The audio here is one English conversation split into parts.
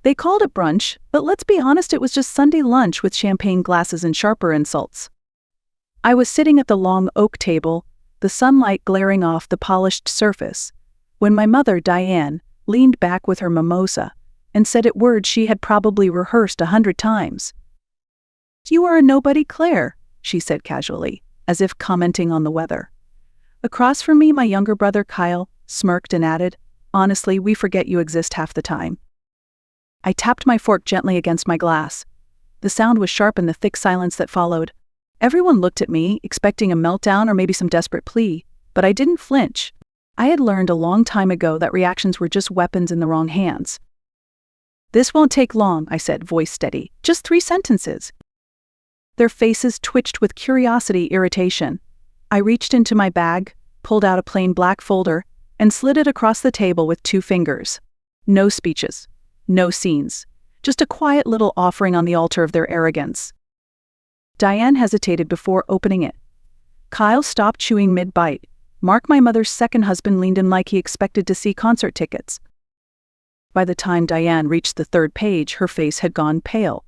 They called it brunch, but let's be honest, it was just Sunday lunch with champagne glasses and sharper insults. I was sitting at the long oak table, the sunlight glaring off the polished surface, when my mother, Diane, leaned back with her mimosa and said it words she had probably rehearsed 100 times. "You are a nobody, Claire," she said casually, as if commenting on the weather. Across from me, my younger brother Kyle smirked and added, "Honestly, we forget you exist half the time." I tapped my fork gently against my glass. The sound was sharp in the thick silence that followed. Everyone looked at me, expecting a meltdown or maybe some desperate plea, but I didn't flinch. I had learned a long time ago that reactions were just weapons in the wrong hands. "This won't take long," I said, voice steady. "Just 3 sentences." Their faces twitched with curiosity, irritation. I reached into my bag, pulled out a plain black folder, and slid it across the table with 2 fingers. No speeches. No scenes. Just a quiet little offering on the altar of their arrogance. Diane hesitated before opening it. Kyle stopped chewing mid-bite. Mark, my mother's second husband, leaned in like he expected to see concert tickets. By the time Diane reached the 3rd page, her face had gone pale.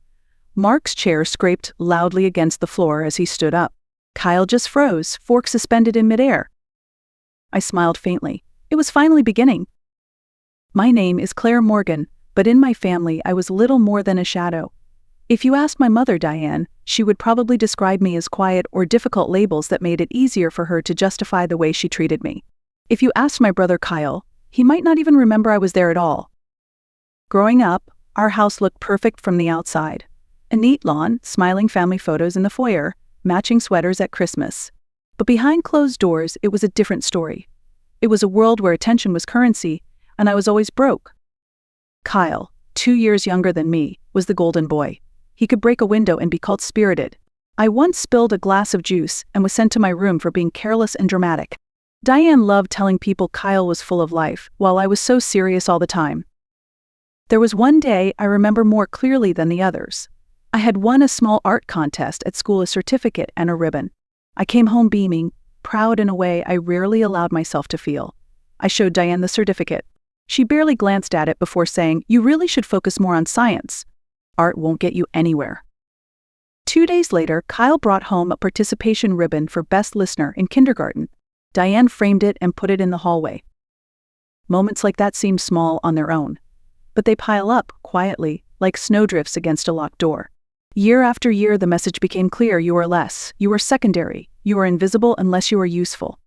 Mark's chair scraped loudly against the floor as he stood up. Kyle just froze, fork suspended in midair. I smiled faintly. It was finally beginning. "My name is Claire Morgan, but in my family I was little more than a shadow. If you asked my mother, Diane, she would probably describe me as quiet or difficult, labels that made it easier for her to justify the way she treated me. If you asked my brother Kyle, he might not even remember I was there at all. Growing up, our house looked perfect from the outside. A neat lawn, smiling family photos in the foyer, matching sweaters at Christmas. But behind closed doors, it was a different story. It was a world where attention was currency, and I was always broke. Kyle, 2 years younger than me, was the golden boy. He could break a window and be called spirited. I once spilled a glass of juice and was sent to my room for being careless and dramatic. Diane loved telling people Kyle was full of life, while I was so serious all the time. There was one day I remember more clearly than the others. I had won a small art contest at school, a certificate and a ribbon. I came home beaming, proud in a way I rarely allowed myself to feel. I showed Diane the certificate. She barely glanced at it before saying, "You really should focus more on science. Art won't get you anywhere." 2 days later, Kyle brought home a participation ribbon for Best Listener in kindergarten. Diane framed it and put it in the hallway. Moments like that seem small on their own, but they pile up, quietly, like snowdrifts against a locked door. Year after year, the message became clear: you are less, you are secondary, you are invisible unless you are useful.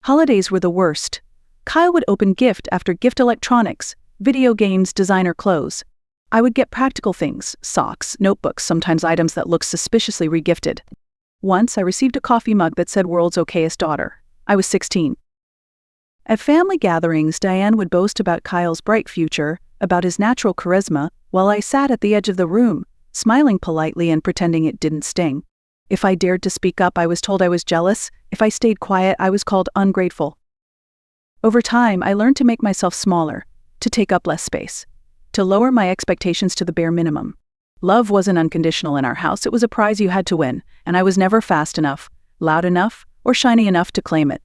Holidays were the worst. Kyle would open gift after gift: electronics, video games, designer clothes. I would get practical things: socks, notebooks, sometimes items that looked suspiciously regifted. Once I received a coffee mug that said "World's Okayest Daughter." I was 16. At family gatherings, Diane would boast about Kyle's bright future, about his natural charisma, while I sat at the edge of the room, smiling politely and pretending it didn't sting. If I dared to speak up, I was told I was jealous. If I stayed quiet, I was called ungrateful. Over time, I learned to make myself smaller, to take up less space, to lower my expectations to the bare minimum. Love wasn't unconditional in our house. It was a prize you had to win, and I was never fast enough, loud enough, or shiny enough to claim it.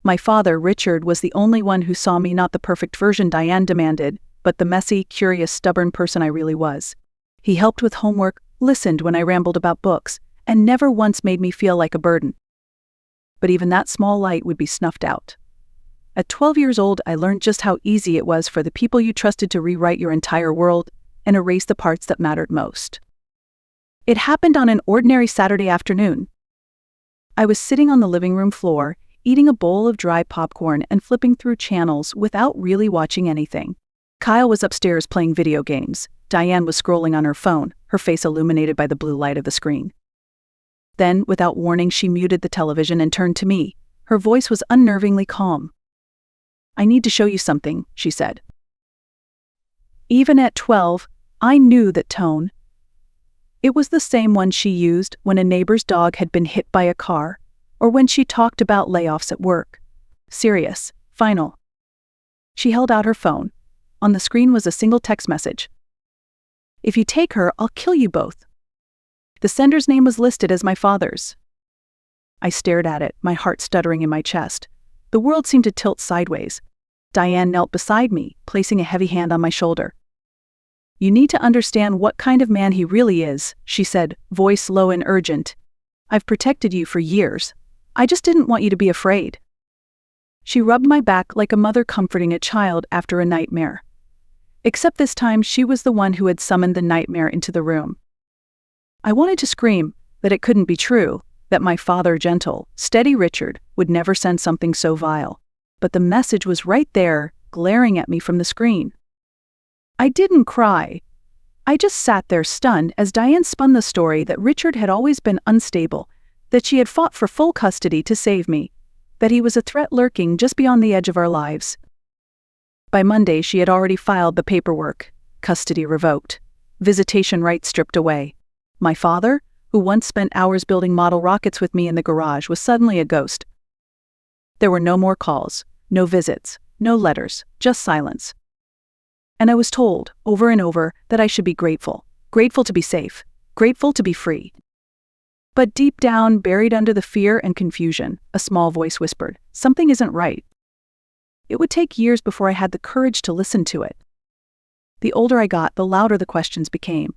My father, Richard, was the only one who saw me not the perfect version Diane demanded, but the messy, curious, stubborn person I really was. He helped with homework, listened when I rambled about books, and never once made me feel like a burden. But even that small light would be snuffed out. At 12 years old, I learned just how easy it was for the people you trusted to rewrite your entire world and erase the parts that mattered most. It happened on an ordinary Saturday afternoon. I was sitting on the living room floor, eating a bowl of dry popcorn and flipping through channels without really watching anything. Kyle was upstairs playing video games. Diane was scrolling on her phone, her face illuminated by the blue light of the screen. Then, without warning, she muted the television and turned to me. Her voice was unnervingly calm. "I need to show you something," she said. Even at 12, I knew that tone. It was the same one she used when a neighbor's dog had been hit by a car, or when she talked about layoffs at work. Serious, final. She held out her phone. On the screen was a single text message. "If you take her, I'll kill you both." The sender's name was listed as my father's. I stared at it, my heart stuttering in my chest. The world seemed to tilt sideways. Diane knelt beside me, placing a heavy hand on my shoulder. You need to understand what kind of man he really is, she said, voice low and urgent. I've protected you for years. I just didn't want you to be afraid. She rubbed my back like a mother comforting a child after a nightmare. Except this time she was the one who had summoned the nightmare into the room. I wanted to scream that it couldn't be true, that my father, gentle, steady Richard, would never send something so vile. But the message was right there, glaring at me from the screen. I didn't cry. I just sat there stunned as Diane spun the story that Richard had always been unstable, that she had fought for full custody to save me, that he was a threat lurking just beyond the edge of our lives. By Monday she had already filed the paperwork, custody revoked, visitation rights stripped away. My father, who once spent hours building model rockets with me in the garage, was suddenly a ghost. There were no more calls, no visits, no letters, just silence. And I was told, over and over, that I should be grateful to be safe, grateful to be free. But deep down, buried under the fear and confusion, a small voice whispered, something isn't right. It would take years before I had the courage to listen to it. The older I got, the louder the questions became.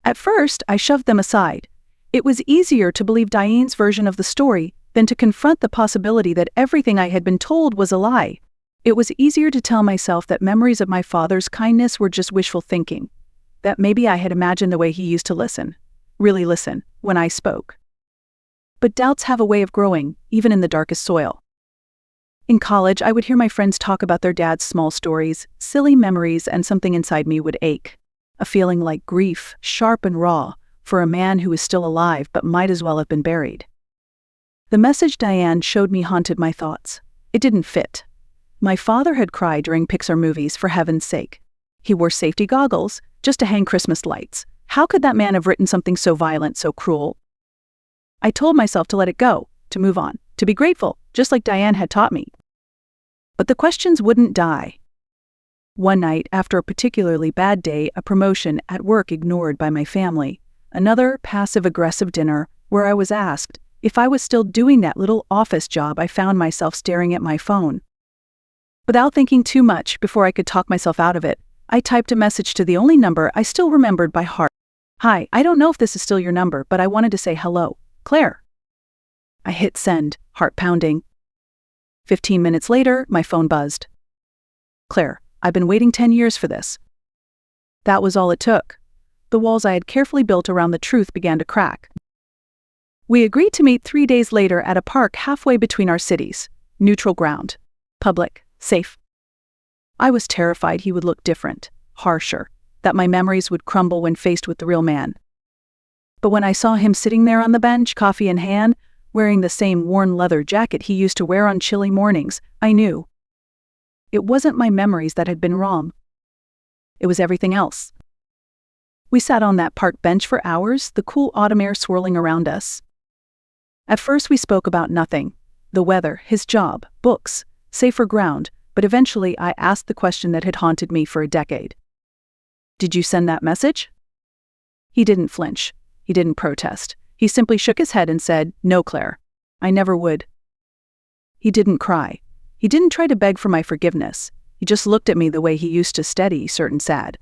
At first, I shoved them aside. It was easier to believe Diane's version of the story than to confront the possibility that everything I had been told was a lie. It was easier to tell myself that memories of my father's kindness were just wishful thinking, that maybe I had imagined the way he used to listen, really listen, when I spoke. But doubts have a way of growing, even in the darkest soil. In college, I would hear my friends talk about their dad's small stories, silly memories, and something inside me would ache. A feeling like grief, sharp and raw, for a man who was still alive but might as well have been buried. The message Diane showed me haunted my thoughts. It didn't fit. My father had cried during Pixar movies, for heaven's sake. He wore safety goggles, just to hang Christmas lights. How could that man have written something so violent, so cruel? I told myself to let it go, to move on, to be grateful, just like Diane had taught me. But the questions wouldn't die. One night, after a particularly bad day, a promotion at work ignored by my family, another passive-aggressive dinner where I was asked if I was still doing that little office job, I found myself staring at my phone. Without thinking too much before I could talk myself out of it, I typed a message to the only number I still remembered by heart. Hi, I don't know if this is still your number, but I wanted to say hello, Claire. I hit send, heart pounding. 15 minutes later, my phone buzzed. Claire, I've been waiting 10 years for this. That was all it took. The walls I had carefully built around the truth began to crack. We agreed to meet 3 days later at a park halfway between our cities. Neutral ground. Public. Safe. I was terrified he would look different, harsher, that my memories would crumble when faced with the real man. But when I saw him sitting there on the bench, coffee in hand, wearing the same worn leather jacket he used to wear on chilly mornings, I knew. It wasn't my memories that had been wrong. It was everything else. We sat on that park bench for hours, the cool autumn air swirling around us. At first we spoke about nothing. The weather, his job, books, safer ground, but eventually I asked the question that had haunted me for a decade. Did you send that message? He didn't flinch. He didn't protest. He simply shook his head and said, No, Claire. I never would. He didn't cry. He didn't try to beg for my forgiveness. He just looked at me the way he used to, steady, certain, sad.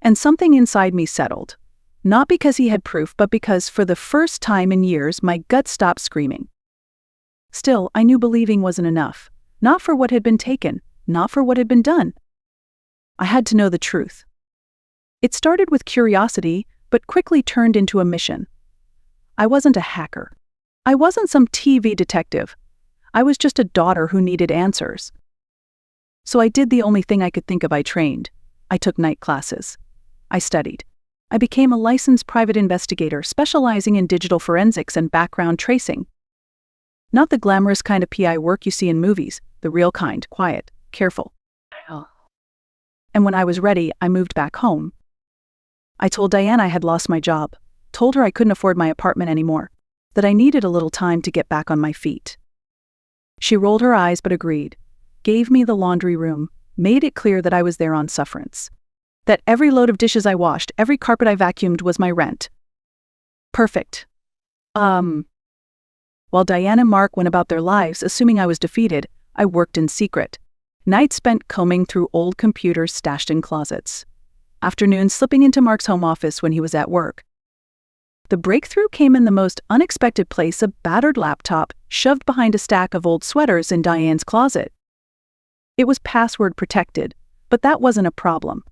And something inside me settled. Not because he had proof, but because for the first time in years my gut stopped screaming. Still, I knew believing wasn't enough. Not for what had been taken, not for what had been done. I had to know the truth. It started with curiosity, but quickly turned into a mission. I wasn't a hacker. I wasn't some TV detective. I was just a daughter who needed answers. So I did the only thing I could think of. I trained. I took night classes. I studied. I became a licensed private investigator specializing in digital forensics and background tracing. Not the glamorous kind of PI work you see in movies, the real kind, quiet, careful. And when I was ready, I moved back home. I told Diane I had lost my job, told her I couldn't afford my apartment anymore, that I needed a little time to get back on my feet. She rolled her eyes but agreed, gave me the laundry room, made it clear that I was there on sufferance, that every load of dishes I washed, every carpet I vacuumed was my rent. Perfect. While Diane and Mark went about their lives assuming I was defeated, I worked in secret. Nights spent combing through old computers stashed in closets. afternoon slipping into Mark's home office when he was at work. The breakthrough came in the most unexpected place: a battered laptop shoved behind a stack of old sweaters in Diane's closet. It was password protected, but that wasn't a problem.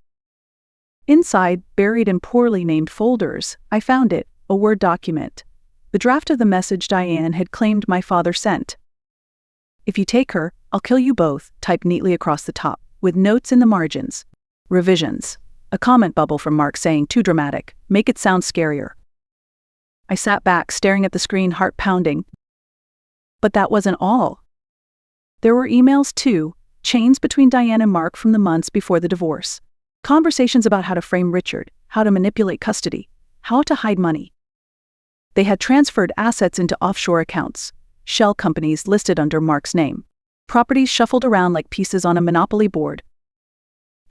Inside, buried in poorly named folders, I found it, a Word document. The draft of the message Diane had claimed my father sent. "If you take her, I'll kill you both," typed neatly across the top, with notes in the margins. Revisions. A comment bubble from Mark saying, "Too dramatic. Make it sound scarier." I sat back, staring at the screen, heart pounding. But that wasn't all. There were emails too, chains between Diane and Mark from the months before the divorce. Conversations about how to frame Richard, how to manipulate custody, how to hide money. They had transferred assets into offshore accounts, shell companies listed under Mark's name, properties shuffled around like pieces on a Monopoly board.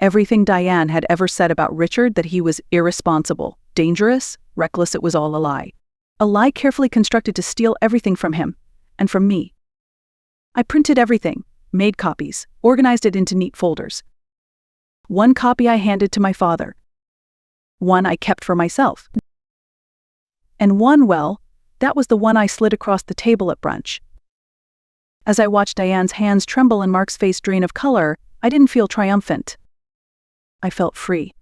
Everything Diane had ever said about Richard, that he was irresponsible, dangerous, reckless, it was all a lie. A lie carefully constructed to steal everything from him, and from me. I printed everything, made copies, organized it into neat folders. One copy I handed to my father. One I kept for myself. And one, well, that was the one I slid across the table at brunch. As I watched Diane's hands tremble and Mark's face drain of color, I didn't feel triumphant. I felt free.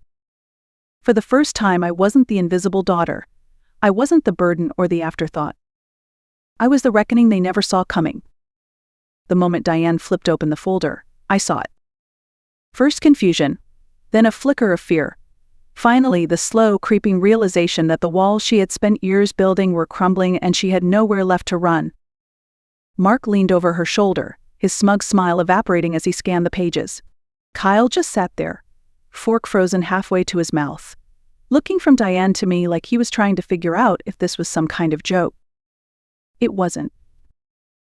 For the first time, I wasn't the invisible daughter. I wasn't the burden or the afterthought. I was the reckoning they never saw coming. The moment Diane flipped open the folder, I saw it. First confusion, then a flicker of fear. Finally, the slow, creeping realization that the walls she had spent years building were crumbling and she had nowhere left to run. Mark leaned over her shoulder, his smug smile evaporating as he scanned the pages. Kyle just sat there, fork frozen halfway to his mouth, looking from Diane to me like he was trying to figure out if this was some kind of joke. It wasn't.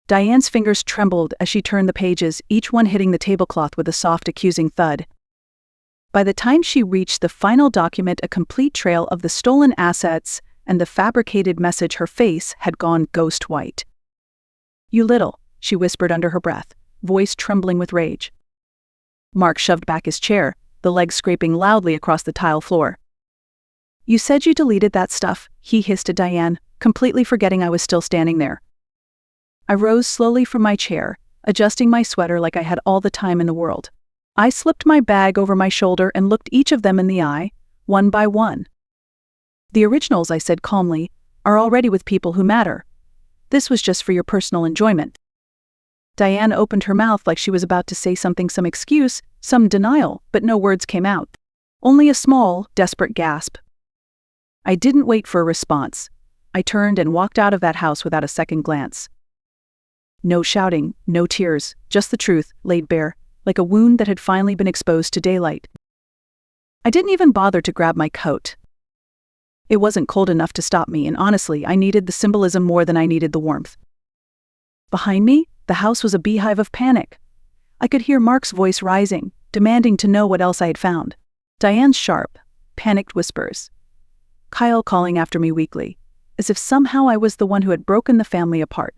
Diane's fingers trembled as she turned the pages, each one hitting the tablecloth with a soft, accusing thud. By the time she reached the final document, a complete trail of the stolen assets and the fabricated message, her face had gone ghost white. "You little," she whispered under her breath, voice trembling with rage. Mark shoved back his chair, the legs scraping loudly across the tile floor. "You said you deleted that stuff," he hissed at Diane, completely forgetting I was still standing there. I rose slowly from my chair, adjusting my sweater like I had all the time in the world. I slipped my bag over my shoulder and looked each of them in the eye, one by one. "The originals," I said calmly, "are already with people who matter. This was just for your personal enjoyment." Diane opened her mouth like she was about to say something, some excuse, some denial, but no words came out. Only a small, desperate gasp. I didn't wait for a response. I turned and walked out of that house without a second glance. No shouting, no tears, just the truth, laid bare, like a wound that had finally been exposed to daylight. I didn't even bother to grab my coat. It wasn't cold enough to stop me, and honestly, I needed the symbolism more than I needed the warmth. Behind me, the house was a beehive of panic. I could hear Mark's voice rising, demanding to know what else I had found. Diane's sharp, panicked whispers. Kyle calling after me weekly, as if somehow I was the one who had broken the family apart.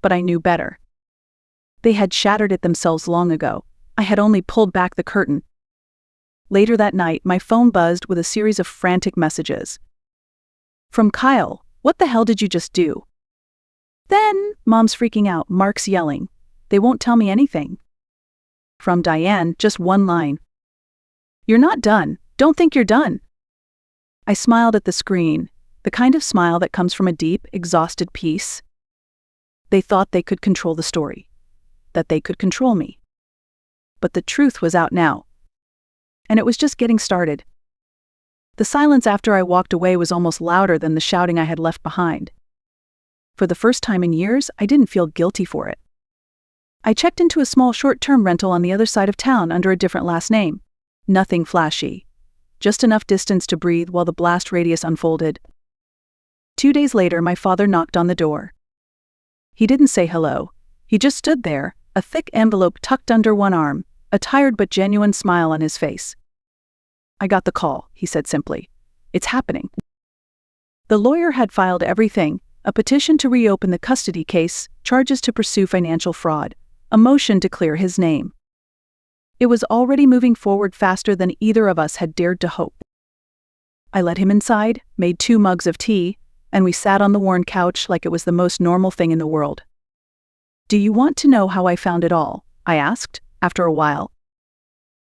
But I knew better. They had shattered it themselves long ago. I had only pulled back the curtain. Later that night, my phone buzzed with a series of frantic messages. From Kyle, "What the hell did you just do?" Then, Mom's freaking out, Mark's yelling, "They won't tell me anything." From Diane, just one line. "You're not done. Don't think you're done." I smiled at the screen, the kind of smile that comes from a deep, exhausted peace. They thought they could control the story, that they could control me. But the truth was out now. And it was just getting started. The silence after I walked away was almost louder than the shouting I had left behind. For the first time in years, I didn't feel guilty for it. I checked into a small short-term rental on the other side of town under a different last name. Nothing flashy. Just enough distance to breathe while the blast radius unfolded. 2 days later, my father knocked on the door. He didn't say hello. He just stood there, a thick envelope tucked under one arm, a tired but genuine smile on his face. "I got the call," he said simply. "It's happening." The lawyer had filed everything: a petition to reopen the custody case, charges to pursue financial fraud, a motion to clear his name. It was already moving forward faster than either of us had dared to hope. I led him inside, made 2 mugs of tea, and we sat on the worn couch like it was the most normal thing in the world. "Do you want to know how I found it all?" I asked, after a while.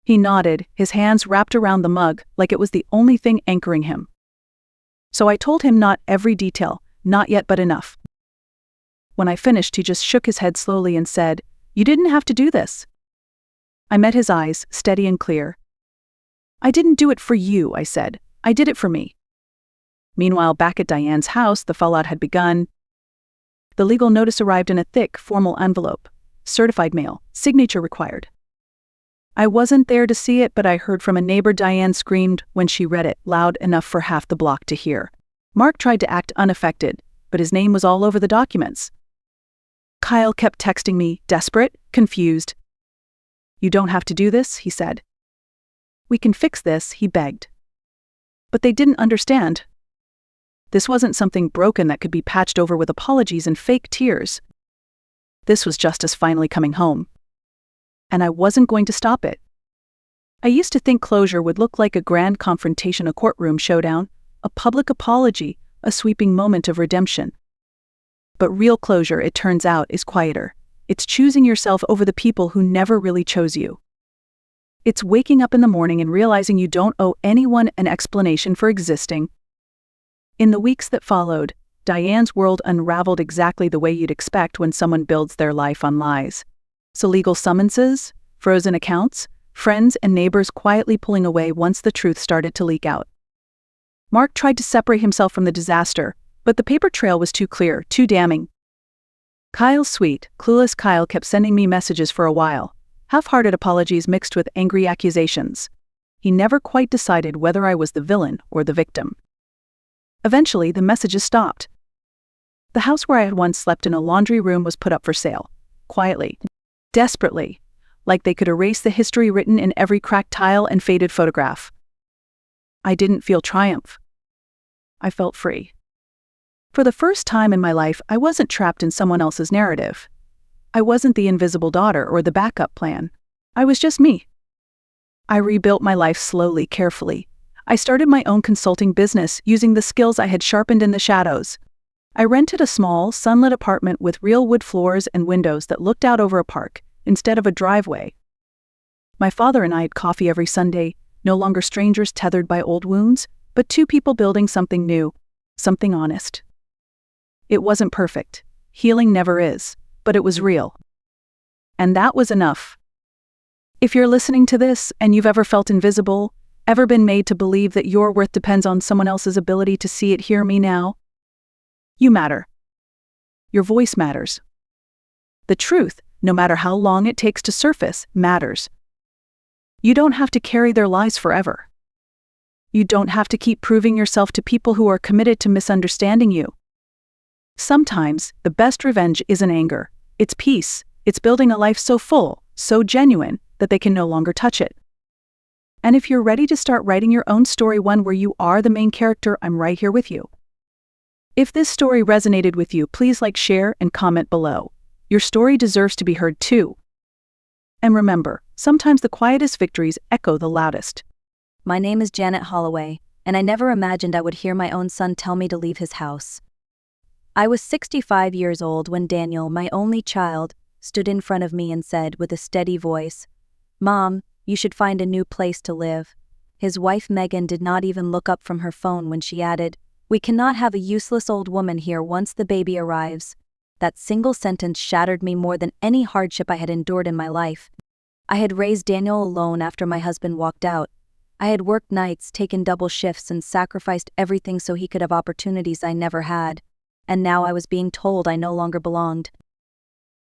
He nodded, his hands wrapped around the mug like it was the only thing anchoring him. So I told him not every detail, not yet but enough. When I finished, he just shook his head slowly and said, "You didn't have to do this." I met his eyes, steady and clear. "I didn't do it for you," I said. "I did it for me." Meanwhile, back at Diane's house, the fallout had begun. The legal notice arrived in a thick, formal envelope. Certified mail, signature required. I wasn't there to see it, but I heard from a neighbor Diane screamed when she read it, loud enough for half the block to hear. Mark tried to act unaffected, but his name was all over the documents. Kyle kept texting me, desperate, confused. "You don't have to do this," he said. "We can fix this," he begged. But they didn't understand. This wasn't something broken that could be patched over with apologies and fake tears. This was justice finally coming home. And I wasn't going to stop it. I used to think closure would look like a grand confrontation, a courtroom showdown, a public apology, a sweeping moment of redemption. But real closure, it turns out, is quieter. It's choosing yourself over the people who never really chose you. It's waking up in the morning and realizing you don't owe anyone an explanation for existing. In the weeks that followed, Diane's world unraveled exactly the way you'd expect when someone builds their life on lies. So legal summonses, frozen accounts, friends and neighbors quietly pulling away once the truth started to leak out. Mark tried to separate himself from the disaster, but the paper trail was too clear, too damning. Kyle's sweet, clueless Kyle kept sending me messages for a while, half-hearted apologies mixed with angry accusations. He never quite decided whether I was the villain or the victim. Eventually, the messages stopped. The house where I had once slept in a laundry room was put up for sale, quietly, desperately, like they could erase the history written in every cracked tile and faded photograph. I didn't feel triumph. I felt free. For the first time in my life, I wasn't trapped in someone else's narrative. I wasn't the invisible daughter or the backup plan. I was just me. I rebuilt my life slowly, carefully. I started my own consulting business using the skills I had sharpened in the shadows. I rented a small, sunlit apartment with real wood floors and windows that looked out over a park, instead of a driveway. My father and I had coffee every Sunday, no longer strangers tethered by old wounds, but 2 people building something new, something honest. It wasn't perfect. Healing never is, but it was real. And that was enough. If you're listening to this and you've ever felt invisible, ever been made to believe that your worth depends on someone else's ability to see it, hear me now. You matter. Your voice matters. The truth, no matter how long it takes to surface, matters. You don't have to carry their lies forever. You don't have to keep proving yourself to people who are committed to misunderstanding you. Sometimes, the best revenge isn't anger. It's peace. It's building a life so full, so genuine, that they can no longer touch it. And if you're ready to start writing your own story, one where you are the main character, I'm right here with you. If this story resonated with you, please like, share, and comment below. Your story deserves to be heard too. And remember, sometimes the quietest victories echo the loudest. My name is Janet Holloway, and I never imagined I would hear my own son tell me to leave his house. I was 65 years old when Daniel, my only child, stood in front of me and said with a steady voice, "Mom, you should find a new place to live." His wife Megan did not even look up from her phone when she added, "We cannot have a useless old woman here once the baby arrives." That single sentence shattered me more than any hardship I had endured in my life. I had raised Daniel alone after my husband walked out. I had worked nights, taken double shifts, and sacrificed everything so he could have opportunities I never had. And now I was being told I no longer belonged.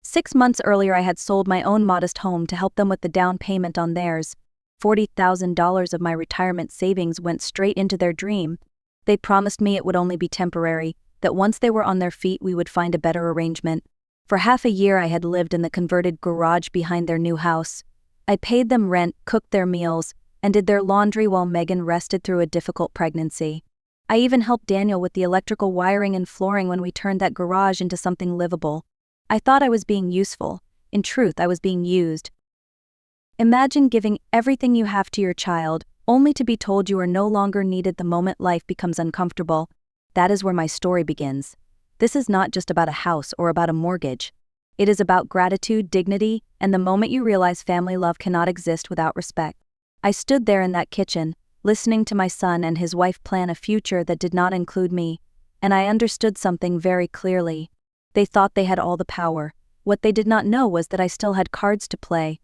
6 months earlier, I had sold my own modest home to help them with the down payment on theirs. $40,000 of my retirement savings went straight into their dream. They promised me it would only be temporary, that once they were on their feet we would find a better arrangement. For half a year I had lived in the converted garage behind their new house. I paid them rent, cooked their meals, and did their laundry while Megan rested through a difficult pregnancy. I even helped Daniel with the electrical wiring and flooring when we turned that garage into something livable. I thought I was being useful. In truth, I was being used. Imagine giving everything you have to your child, only to be told you are no longer needed the moment life becomes uncomfortable. That is where my story begins. This is not just about a house or about a mortgage. It is about gratitude, dignity, and the moment you realize family love cannot exist without respect. I stood there in that kitchen, listening to my son and his wife plan a future that did not include me, and I understood something very clearly. They thought they had all the power. What they did not know was that I still had cards to play.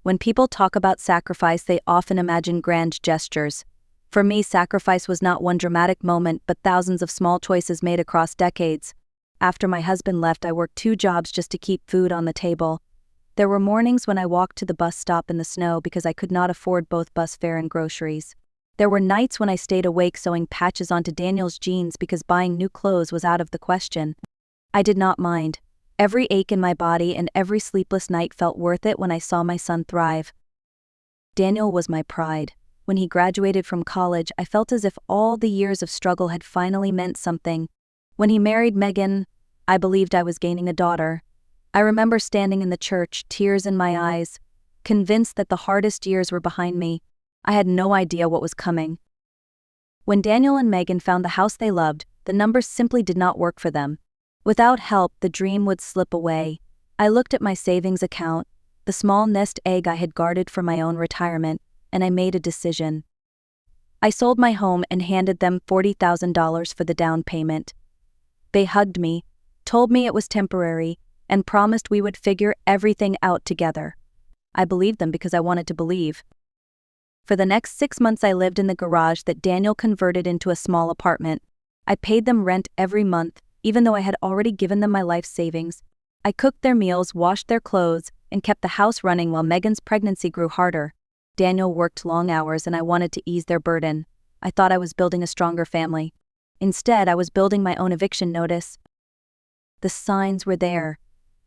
When people talk about sacrifice, they often imagine grand gestures. For me, sacrifice was not one dramatic moment, but thousands of small choices made across decades. After my husband left, I worked 2 jobs just to keep food on the table. There were mornings when I walked to the bus stop in the snow because I could not afford both bus fare and groceries. There were nights when I stayed awake sewing patches onto Daniel's jeans because buying new clothes was out of the question. I did not mind. Every ache in my body and every sleepless night felt worth it when I saw my son thrive. Daniel was my pride. When he graduated from college, I felt as if all the years of struggle had finally meant something. When he married Megan, I believed I was gaining a daughter. I remember standing in the church, tears in my eyes, convinced that the hardest years were behind me. I had no idea what was coming. When Daniel and Megan found the house they loved, the numbers simply did not work for them. Without help, the dream would slip away. I looked at my savings account, the small nest egg I had guarded for my own retirement, and I made a decision. I sold my home and handed them $40,000 for the down payment. They hugged me, told me it was temporary, and promised we would figure everything out together. I believed them because I wanted to believe. For the next 6 months, I lived in the garage that Daniel converted into a small apartment. I paid them rent every month, even though I had already given them my life savings. I cooked their meals, washed their clothes, and kept the house running while Megan's pregnancy grew harder. Daniel worked long hours and I wanted to ease their burden. I thought I was building a stronger family. Instead, I was building my own eviction notice. The signs were there.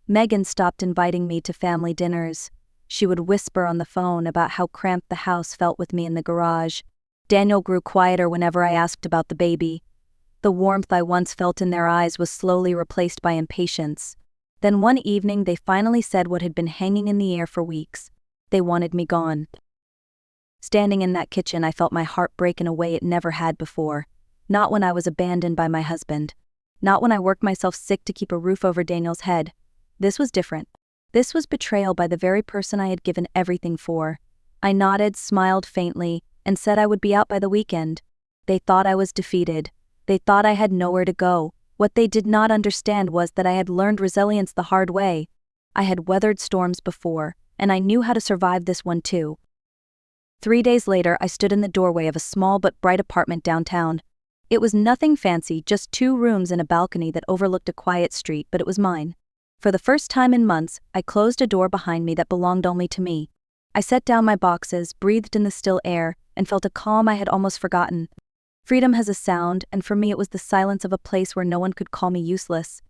Megan stopped inviting me to family dinners. She would whisper on the phone about how cramped the house felt with me in the garage. Daniel grew quieter whenever I asked about the baby. The warmth I once felt in their eyes was slowly replaced by impatience. Then one evening they finally said what had been hanging in the air for weeks. They wanted me gone. Standing in that kitchen, I felt my heart break in a way it never had before. Not when I was abandoned by my husband. Not when I worked myself sick to keep a roof over Daniel's head. This was different. This was betrayal by the very person I had given everything for. I nodded, smiled faintly, and said I would be out by the weekend. They thought I was defeated. They thought I had nowhere to go. What they did not understand was that I had learned resilience the hard way. I had weathered storms before, and I knew how to survive this one too. 3 days later, I stood in the doorway of a small but bright apartment downtown. It was nothing fancy, just 2 rooms and a balcony that overlooked a quiet street, but it was mine. For the first time in months, I closed a door behind me that belonged only to me. I set down my boxes, breathed in the still air, and felt a calm I had almost forgotten. Freedom has a sound, and for me it was the silence of a place where no one could call me useless.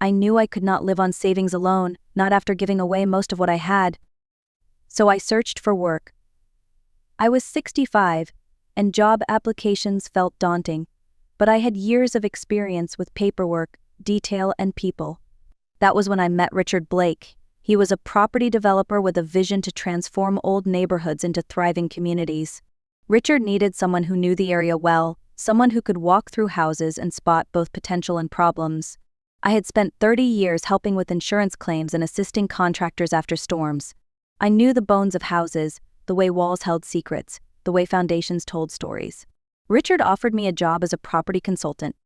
I knew I could not live on savings alone, not after giving away most of what I had. So I searched for work. I was 65, and job applications felt daunting, but I had years of experience with paperwork, detail, and people. That was when I met Richard Blake. He was a property developer with a vision to transform old neighborhoods into thriving communities. Richard needed someone who knew the area well, someone who could walk through houses and spot both potential and problems. I had spent 30 years helping with insurance claims and assisting contractors after storms. I knew the bones of houses, the way walls held secrets, the way foundations told stories. Richard offered me a job as a property consultant.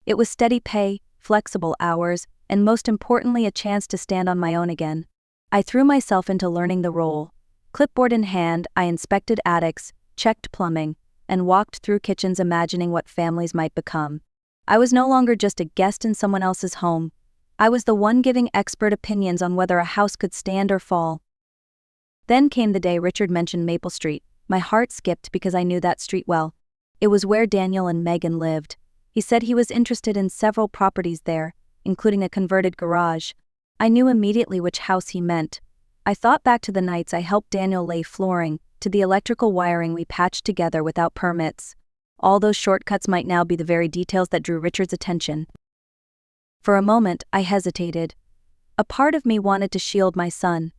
It was steady pay, flexible hours, and most importantly, a chance to stand on my own again. I threw myself into learning the role. Clipboard in hand, I inspected attics, checked plumbing, and walked through kitchens imagining what families might become. I was no longer just a guest in someone else's home. I was the one giving expert opinions on whether a house could stand or fall. Then came the day Richard mentioned Maple Street. My heart skipped because I knew that street well. It was where Daniel and Megan lived. He said he was interested in several properties there, including a converted garage. I knew immediately which house he meant. I thought back to the nights I helped Daniel lay flooring, to the electrical wiring we patched together without permits. All those shortcuts might now be the very details that drew Richard's attention. For a moment, I hesitated. A part of me wanted to shield my son.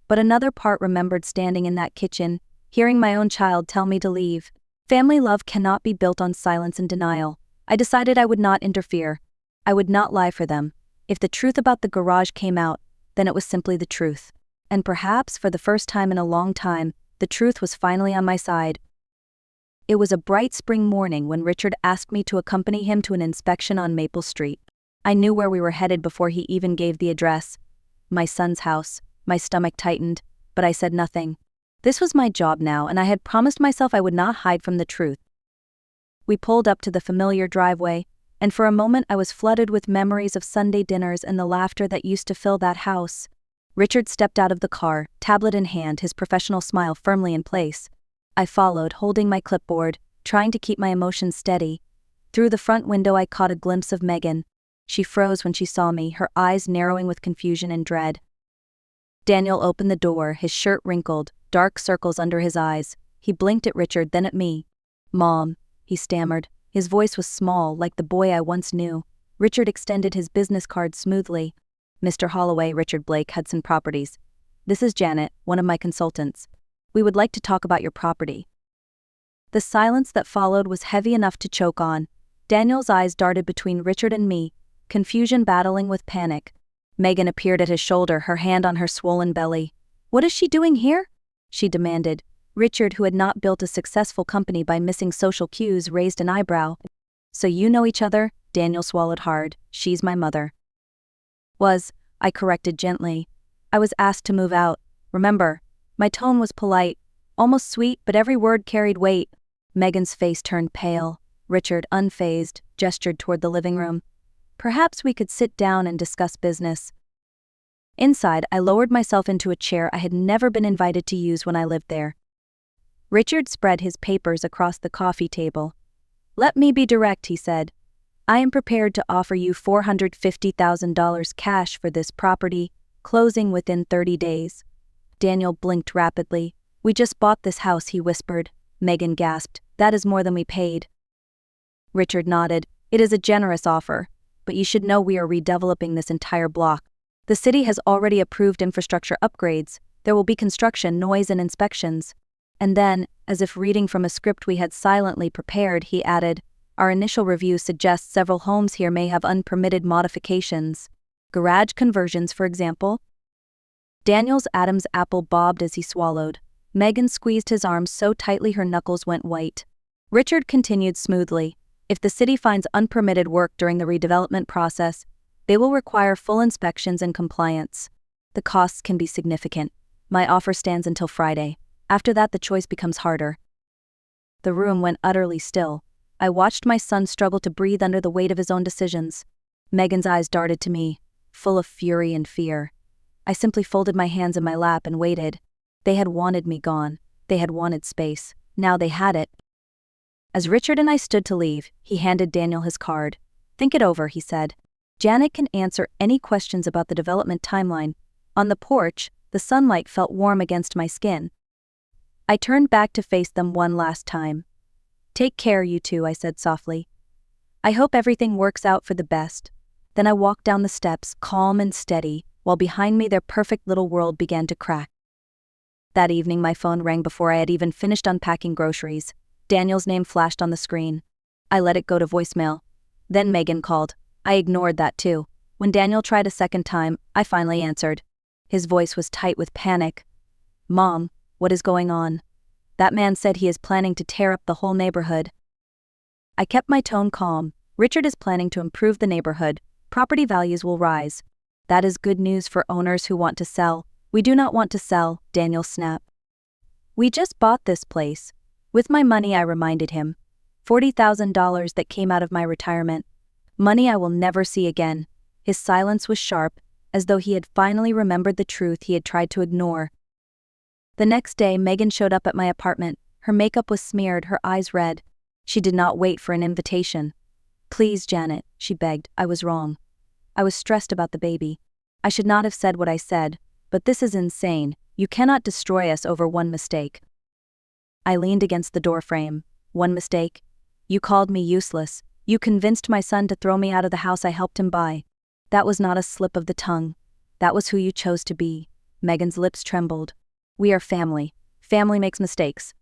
But another part remembered standing in that kitchen, hearing my own child tell me to leave. Family love cannot be built on silence and denial. I decided I would not interfere. I would not lie for them. If the truth about the garage came out, then it was simply the truth. And perhaps, for the first time in a long time, the truth was finally on my side. It was a bright spring morning when Richard asked me to accompany him to an inspection on Maple Street. I knew where we were headed before he even gave the address. My son's house. My stomach tightened, but I said nothing. This was my job now, and I had promised myself I would not hide from the truth. We pulled up to the familiar driveway, and for a moment I was flooded with memories of Sunday dinners and the laughter that used to fill that house. Richard stepped out of the car, tablet in hand, his professional smile firmly in place. I followed, holding my clipboard, trying to keep my emotions steady. Through the front window I caught a glimpse of Megan. She froze when she saw me, her eyes narrowing with confusion and dread. Daniel opened the door, his shirt wrinkled, dark circles under his eyes. He blinked at Richard, then at me. "Mom," he stammered. His voice was small, like the boy I once knew. Richard extended his business card smoothly. "Mr. Holloway, Richard Blake, Hudson Properties. This is Janet, one of my consultants. We would like to talk about your property." The silence that followed was heavy enough to choke on. Daniel's eyes darted between Richard and me, confusion battling with panic. Megan appeared at his shoulder, her hand on her swollen belly. "What is she doing here?" she demanded. Richard, who had not built a successful company by missing social cues, raised an eyebrow. "So you know each other?" Daniel swallowed hard. "She's my mother." I corrected gently. "I was asked to move out. Remember?" My tone was polite, almost sweet, but every word carried weight. Megan's face turned pale. Richard, unfazed, gestured toward the living room. "Perhaps we could sit down and discuss business." Inside, I lowered myself into a chair I had never been invited to use when I lived there. Richard spread his papers across the coffee table. "Let me be direct," he said. "I am prepared to offer you $450,000 cash for this property, closing within 30 days. Daniel blinked rapidly. "We just bought this house," he whispered. Megan gasped. "That is more than we paid." Richard nodded. "It is a generous offer, but you should know we are redeveloping this entire block. The city has already approved infrastructure upgrades. There will be construction, noise, and inspections." And then, as if reading from a script we had silently prepared, he added, "Our initial review suggests several homes here may have unpermitted modifications. Garage conversions, for example." Daniel's Adam's apple bobbed as he swallowed. Megan squeezed his arms so tightly her knuckles went white. Richard continued smoothly. "If the city finds unpermitted work during the redevelopment process, they will require full inspections and compliance. The costs can be significant. My offer stands until Friday. After that, the choice becomes harder." The room went utterly still. I watched my son struggle to breathe under the weight of his own decisions. Megan's eyes darted to me, full of fury and fear. I simply folded my hands in my lap and waited. They had wanted me gone. They had wanted space. Now they had it. As Richard and I stood to leave, he handed Daniel his card. "Think it over," he said. "Janet can answer any questions about the development timeline." On the porch, the sunlight felt warm against my skin. I turned back to face them one last time. "Take care, you two," I said softly. "I hope everything works out for the best." Then I walked down the steps, calm and steady, while behind me their perfect little world began to crack. That evening my phone rang before I had even finished unpacking groceries. Daniel's name flashed on the screen. I let it go to voicemail. Then Megan called. I ignored that too. When Daniel tried a second time, I finally answered. His voice was tight with panic. "Mom, what is going on? That man said he is planning to tear up the whole neighborhood." I kept my tone calm. "Richard is planning to improve the neighborhood. Property values will rise. That is good news for owners who want to sell." "We do not want to sell," Daniel snapped. "We just bought this place. With my money," I reminded him. $40,000 that came out of my retirement. Money I will never see again. His silence was sharp, as though he had finally remembered the truth he had tried to ignore. The next day, Megan showed up at my apartment. Her makeup was smeared, her eyes red. She did not wait for an invitation. "Please, Janet," she begged. "I was wrong. I was stressed about the baby. I should not have said what I said, but this is insane. You cannot destroy us over one mistake." I leaned against the doorframe. "One mistake? You called me useless. You convinced my son to throw me out of the house I helped him buy. That was not a slip of the tongue. That was who you chose to be. Megan's lips trembled. We are family. Family makes mistakes.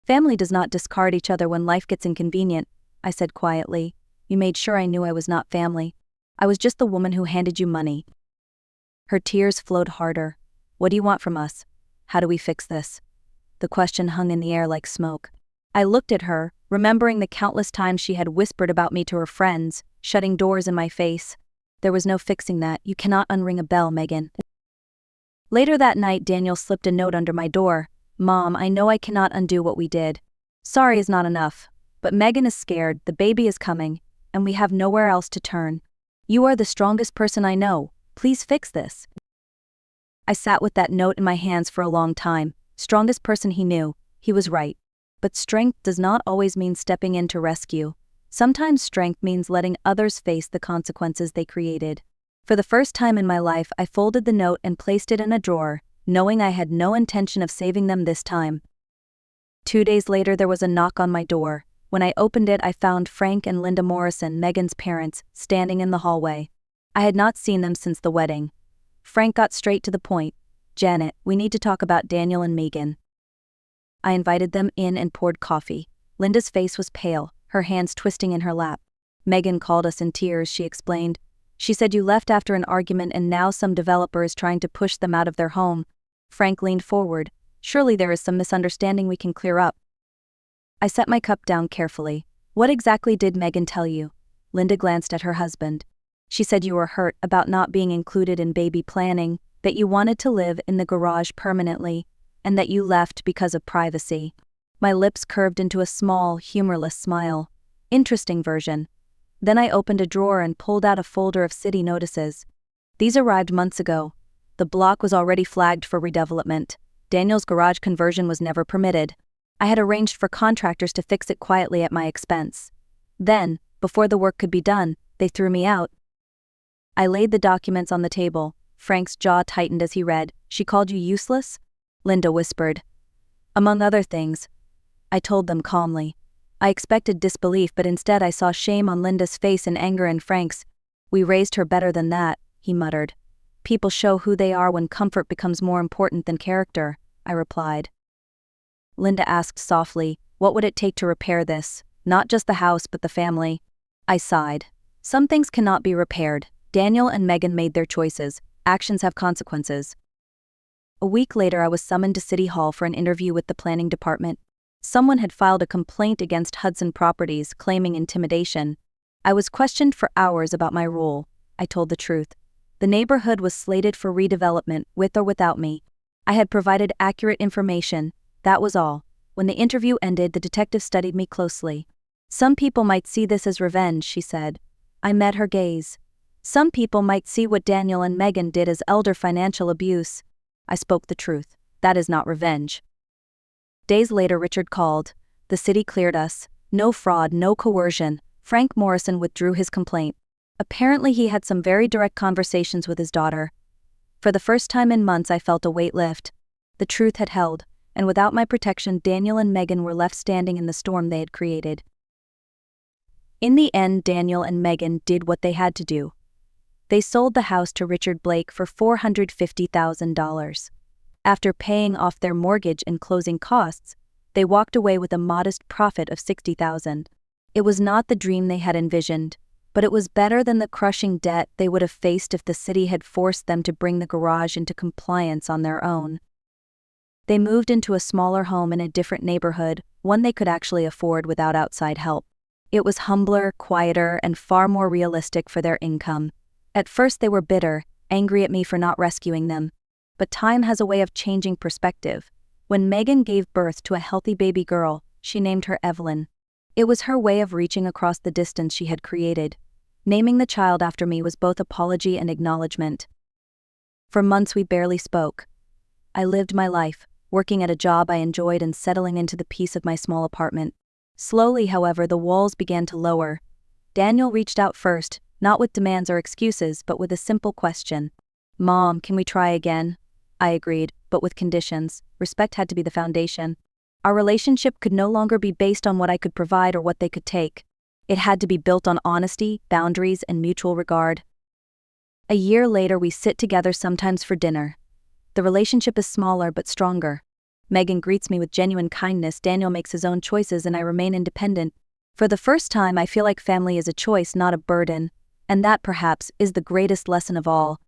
Family does not discard each other when life gets inconvenient, I said quietly. You made sure I knew I was not family. I was just the woman who handed you money. Her tears flowed harder. What do you want from us? How do we fix this? The question hung in the air like smoke. I looked at her, remembering the countless times she had whispered about me to her friends, shutting doors in my face. There was no fixing that. You cannot unring a bell, Megan. Later that night, Daniel slipped a note under my door. Mom, I know I cannot undo what we did. Sorry is not enough. But Megan is scared, the baby is coming, and we have nowhere else to turn. You are the strongest person I know. Please fix this. I sat with that note in my hands for a long time. Strongest person he knew. He was right. But strength does not always mean stepping in to rescue. Sometimes strength means letting others face the consequences they created. For the first time in my life, I folded the note and placed it in a drawer, knowing I had no intention of saving them this time. 2 days later, there was a knock on my door. When I opened it, I found Frank and Linda Morrison, Megan's parents, standing in the hallway. I had not seen them since the wedding. Frank got straight to the point. Janet, we need to talk about Daniel and Megan. I invited them in and poured coffee. Linda's face was pale, her hands twisting in her lap. Megan called us in tears, she explained. She said you left after an argument and now some developer is trying to push them out of their home. Frank leaned forward. Surely there is some misunderstanding we can clear up. I set my cup down carefully. What exactly did Megan tell you? Linda glanced at her husband. She said you were hurt about not being included in baby planning, that you wanted to live in the garage permanently, and that you left because of privacy. My lips curved into a small, humorless smile. Interesting version. Then I opened a drawer and pulled out a folder of city notices. These arrived months ago. The block was already flagged for redevelopment. Daniel's garage conversion was never permitted. I had arranged for contractors to fix it quietly at my expense. Then, before the work could be done, they threw me out. I laid the documents on the table. Frank's jaw tightened as he read. She called you useless? Linda whispered. Among other things. I told them calmly. I expected disbelief, but instead I saw shame on Linda's face and anger in Frank's. We raised her better than that, he muttered. People show who they are when comfort becomes more important than character, I replied. Linda asked softly, what would it take to repair this? Not just the house, but the family. I sighed. Some things cannot be repaired. Daniel and Megan made their choices. Actions have consequences. A week later, I was summoned to City Hall for an interview with the planning department. Someone had filed a complaint against Hudson Properties, claiming intimidation. I was questioned for hours about my role. I told the truth. The neighborhood was slated for redevelopment, with or without me. I had provided accurate information. That was all. When the interview ended, the detective studied me closely. Some people might see this as revenge, she said. I met her gaze. Some people might see what Daniel and Megan did as elder financial abuse. I spoke the truth. That is not revenge. Days later, Richard called. The city cleared us. No fraud, no coercion. Frank Morrison withdrew his complaint. Apparently he had some very direct conversations with his daughter. For the first time in months, I felt a weight lift. The truth had held, and without my protection, Daniel and Megan were left standing in the storm they had created. In the end, Daniel and Megan did what they had to do. They sold the house to Richard Blake for $450,000. After paying off their mortgage and closing costs, they walked away with a modest profit of $60,000. It was not the dream they had envisioned, but it was better than the crushing debt they would have faced if the city had forced them to bring the garage into compliance on their own. They moved into a smaller home in a different neighborhood, one they could actually afford without outside help. It was humbler, quieter, and far more realistic for their income. At first they were bitter, angry at me for not rescuing them. But time has a way of changing perspective. When Megan gave birth to a healthy baby girl, she named her Evelyn. It was her way of reaching across the distance she had created. Naming the child after me was both apology and acknowledgement. For months we barely spoke. I lived my life, working at a job I enjoyed and settling into the peace of my small apartment. Slowly, however, the walls began to lower. Daniel reached out first, not with demands or excuses, but with a simple question. Mom, can we try again? I agreed, but with conditions. Respect had to be the foundation. Our relationship could no longer be based on what I could provide or what they could take. It had to be built on honesty, boundaries, and mutual regard. A year later, we sit together sometimes for dinner. The relationship is smaller but stronger. Megan greets me with genuine kindness, Daniel makes his own choices, and I remain independent. For the first time, I feel like family is a choice, not a burden, and that, perhaps, is the greatest lesson of all.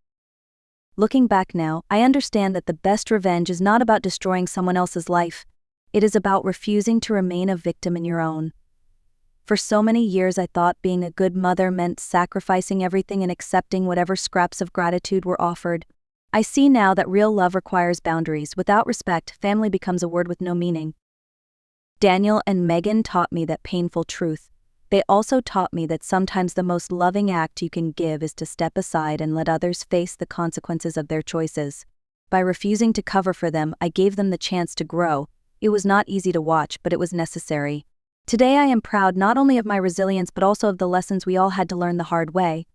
Looking back now, I understand that the best revenge is not about destroying someone else's life. It is about refusing to remain a victim in your own. For so many years, I thought being a good mother meant sacrificing everything and accepting whatever scraps of gratitude were offered. I see now that real love requires boundaries. Without respect, family becomes a word with no meaning. Daniel and Megan taught me that painful truth. They also taught me that sometimes the most loving act you can give is to step aside and let others face the consequences of their choices. By refusing to cover for them, I gave them the chance to grow. It was not easy to watch, but it was necessary. Today I am proud not only of my resilience but also of the lessons we all had to learn the hard way.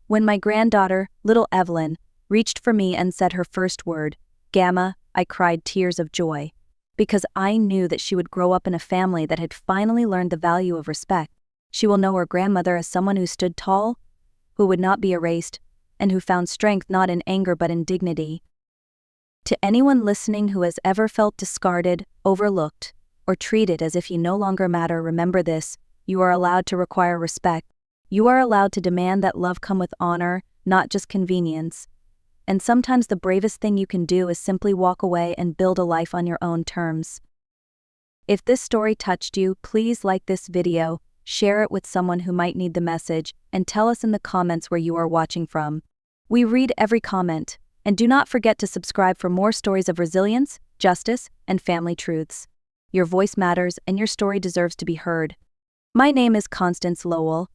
When my granddaughter, little Evelyn, reached for me and said her first word, "Gamma," I cried tears of joy. Because I knew that she would grow up in a family that had finally learned the value of respect. She will know her grandmother as someone who stood tall, who would not be erased, and who found strength not in anger but in dignity. To anyone listening who has ever felt discarded, overlooked, or treated as if you no longer matter, remember this: you are allowed to require respect. You are allowed to demand that love come with honor, not just convenience. And sometimes the bravest thing you can do is simply walk away and build a life on your own terms. If this story touched you, please like this video, share it with someone who might need the message, and tell us in the comments where you are watching from. We read every comment, and do not forget to subscribe for more stories of resilience, justice, and family truths. Your voice matters, and your story deserves to be heard. My name is Constance Lowell.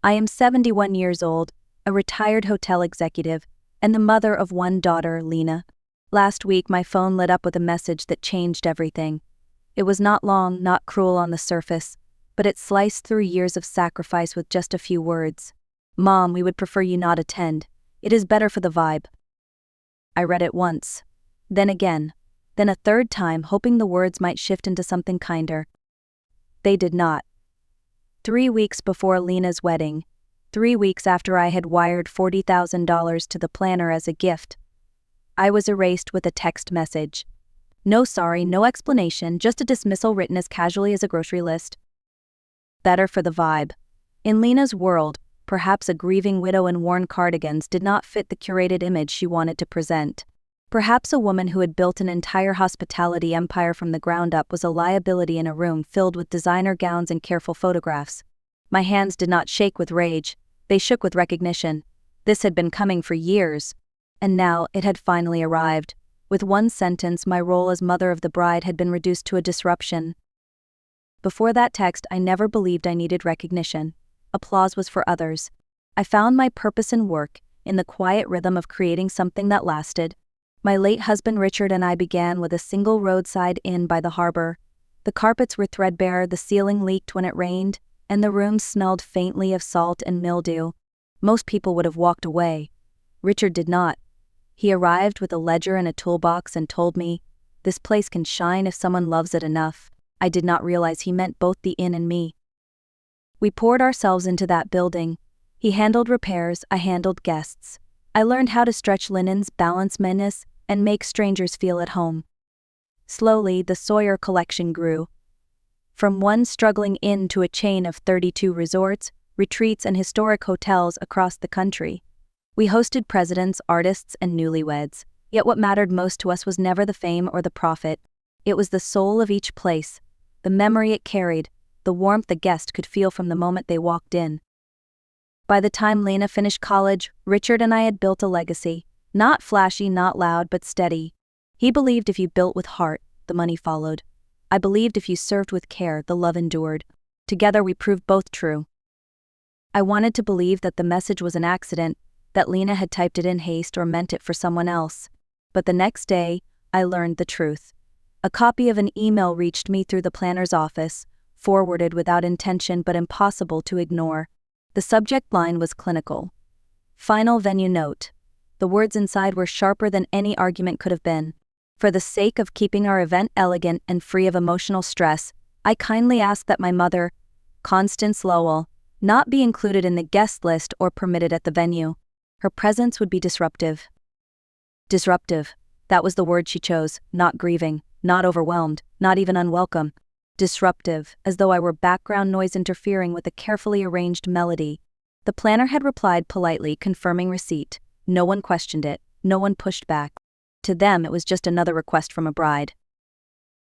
I am 71 years old, a retired hotel executive, and the mother of one daughter, Lena. Last week, my phone lit up with a message that changed everything. It was not long, not cruel on the surface, but it sliced through years of sacrifice with just a few words. "Mom, we would prefer you not attend. It is better for the vibe." I read it once, then again, then a third time, hoping the words might shift into something kinder. They did not. 3 weeks before Lena's wedding, 3 weeks after I had wired $40,000 to the planner as a gift, I was erased with a text message. No sorry, no explanation, just a dismissal written as casually as a grocery list. Better for the vibe. In Lena's world, perhaps a grieving widow in worn cardigans did not fit the curated image she wanted to present. Perhaps a woman who had built an entire hospitality empire from the ground up was a liability in a room filled with designer gowns and careful photographs. My hands did not shake with rage, they shook with recognition. This had been coming for years, and now it had finally arrived. With one sentence, my role as mother of the bride had been reduced to a disruption. Before that text, I never believed I needed recognition. Applause was for others. I found my purpose in work, in the quiet rhythm of creating something that lasted. My late husband Richard and I began with a single roadside inn by the harbor. The carpets were threadbare, the ceiling leaked when it rained, and the room smelled faintly of salt and mildew. Most people would have walked away. Richard did not. He arrived with a ledger and a toolbox and told me, "This place can shine if someone loves it enough." I did not realize he meant both the inn and me. We poured ourselves into that building. He handled repairs, I handled guests. I learned how to stretch linens, balance menus, and make strangers feel at home. Slowly, the Sawyer collection grew. From one struggling inn to a chain of 32 resorts, retreats, and historic hotels across the country. We hosted presidents, artists, and newlyweds. Yet what mattered most to us was never the fame or the profit. It was the soul of each place, the memory it carried, the warmth the guest could feel from the moment they walked in. By the time Lena finished college, Richard and I had built a legacy. Not flashy, not loud, but steady. He believed if you built with heart, the money followed. I believed if you served with care, the love endured. Together we proved both true. I wanted to believe that the message was an accident, that Lena had typed it in haste or meant it for someone else. But the next day, I learned the truth. A copy of an email reached me through the planner's office, forwarded without intention but impossible to ignore. The subject line was clinical. Final venue note. The words inside were sharper than any argument could have been. For the sake of keeping our event elegant and free of emotional stress, I kindly asked that my mother, Constance Lowell, not be included in the guest list or permitted at the venue. Her presence would be disruptive. Disruptive. That was the word she chose, not grieving, not overwhelmed, not even unwelcome. Disruptive, as though I were background noise interfering with a carefully arranged melody. The planner had replied politely, confirming receipt. No one questioned it, no one pushed back. To them, it was just another request from a bride.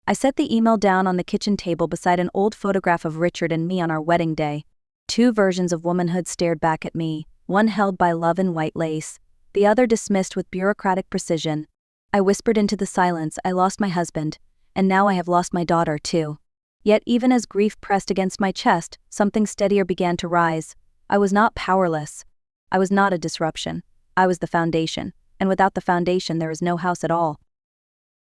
I set the email down on the kitchen table beside an old photograph of Richard and me on our wedding day. Two versions of womanhood stared back at me, one held by love in white lace, the other dismissed with bureaucratic precision. I whispered into the silence, I lost my husband, and now I have lost my daughter too. Yet even as grief pressed against my chest, something steadier began to rise. I was not powerless. I was not a disruption. I was the foundation, and without the foundation there is no house at all.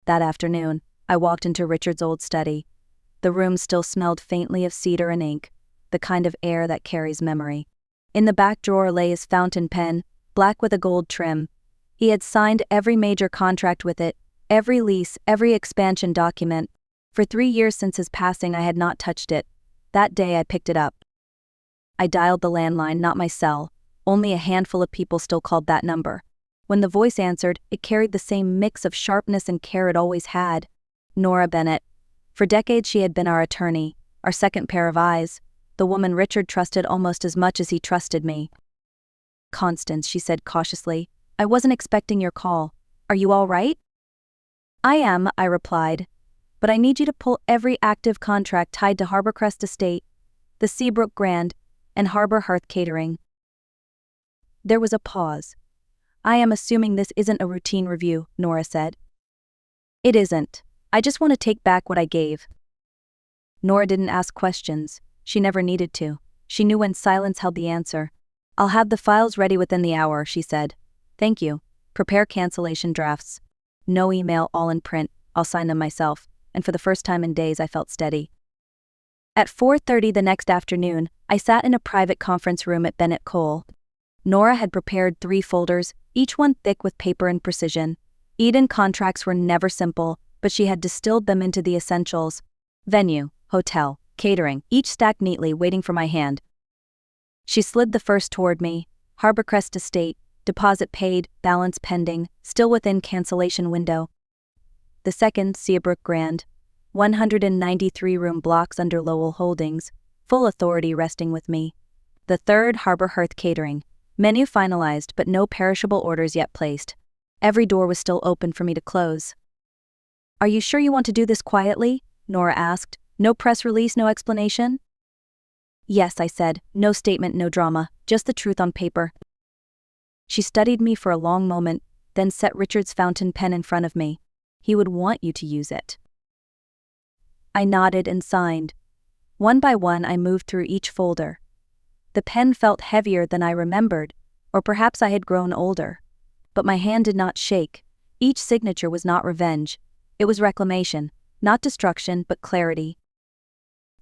That afternoon, I walked into Richard's old study. The room still smelled faintly of cedar and ink, the kind of air that carries memory. In the back drawer lay his fountain pen, black with a gold trim. He had signed every major contract with it, every lease, every expansion document. For 3 years since his passing, I had not touched it. That day I picked it up. I dialed the landline, not my cell. Only a handful of people still called that number. When the voice answered, it carried the same mix of sharpness and care it always had. Nora Bennett. For decades she had been our attorney, our second pair of eyes, the woman Richard trusted almost as much as he trusted me. Constance, she said cautiously, I wasn't expecting your call. Are you all right? I am, I replied. But I need you to pull every active contract tied to Harborcrest Estate, the Seabrook Grand, and Harbor Hearth Catering. There was a pause. I am assuming this isn't a routine review, Nora said. It isn't. I just want to take back what I gave. Nora didn't ask questions. She never needed to. She knew when silence held the answer. I'll have the files ready within the hour, she said. Thank you. Prepare cancellation drafts. No email, all in print. I'll sign them myself. And for the first time in days I felt steady. At 4:30 the next afternoon, I sat in a private conference room at Bennett Cole. Nora had prepared 3 folders, each one thick with paper and precision. Eden contracts were never simple, but she had distilled them into the essentials. Venue, hotel, catering, each stacked neatly, waiting for my hand. She slid the first toward me. Harborcrest Estate, deposit paid, balance pending, still within cancellation window. The second, Seabrook Grand, 193-room blocks under Lowell Holdings, full authority resting with me. The third, Harbor Hearth Catering, menu finalized but no perishable orders yet placed. Every door was still open for me to close. Are you sure you want to do this quietly? Nora asked. No press release, no explanation? Yes, I said. No statement, no drama, just the truth on paper. She studied me for a long moment, then set Richard's fountain pen in front of me. He would want you to use it. I nodded and signed. One by one I moved through each folder. The pen felt heavier than I remembered, or perhaps I had grown older. But my hand did not shake. Each signature was not revenge. It was reclamation, not destruction, but clarity.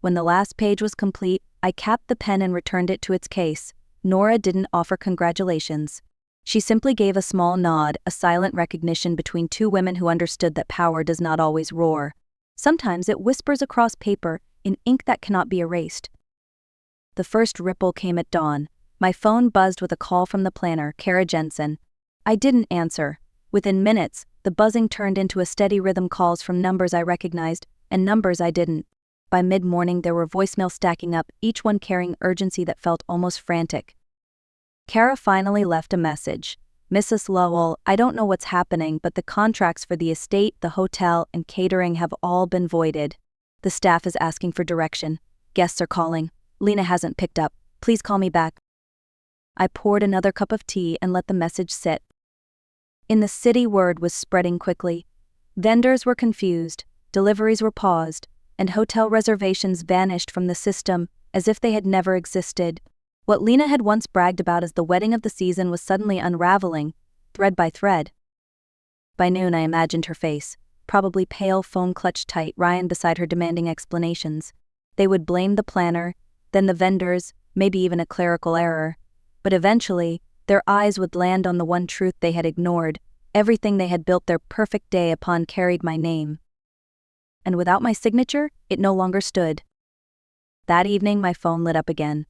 When the last page was complete, I capped the pen and returned it to its case. Nora didn't offer congratulations. She simply gave a small nod, a silent recognition between two women who understood that power does not always roar. Sometimes it whispers across paper, in ink that cannot be erased. The first ripple came at dawn. My phone buzzed with a call from the planner, Kara Jensen. I didn't answer. Within minutes, the buzzing turned into a steady rhythm, calls from numbers I recognized, and numbers I didn't. By mid-morning there were voicemails stacking up, each one carrying urgency that felt almost frantic. Kara finally left a message. Mrs. Lowell, I don't know what's happening, but the contracts for the estate, the hotel, and catering have all been voided. The staff is asking for direction. Guests are calling. Lena hasn't picked up. Please call me back. I poured another cup of tea and let the message sit. In the city, word was spreading quickly. Vendors were confused, deliveries were paused, and hotel reservations vanished from the system as if they had never existed. What Lena had once bragged about as the wedding of the season was suddenly unraveling, thread by thread. By noon I imagined her face, probably pale, phone clutched tight, Ryan beside her demanding explanations. They would blame the planner, then the vendors, maybe even a clerical error. But eventually, their eyes would land on the one truth they had ignored. Everything they had built their perfect day upon carried my name. And without my signature, it no longer stood. That evening my phone lit up again.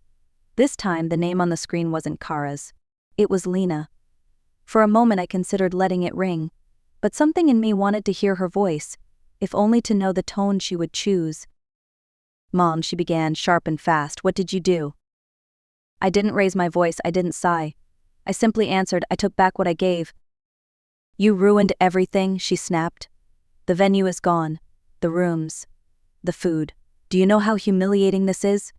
This time the name on the screen wasn't Kara's. It was Lena. For a moment I considered letting it ring, but something in me wanted to hear her voice, if only to know the tone she would choose. "Mom," she began, sharp and fast, "what did you do?" I didn't raise my voice, I didn't sigh. I simply answered, "I took back what I gave." "You ruined everything," she snapped. "The venue is gone. The rooms. The food. Do you know how humiliating this is?"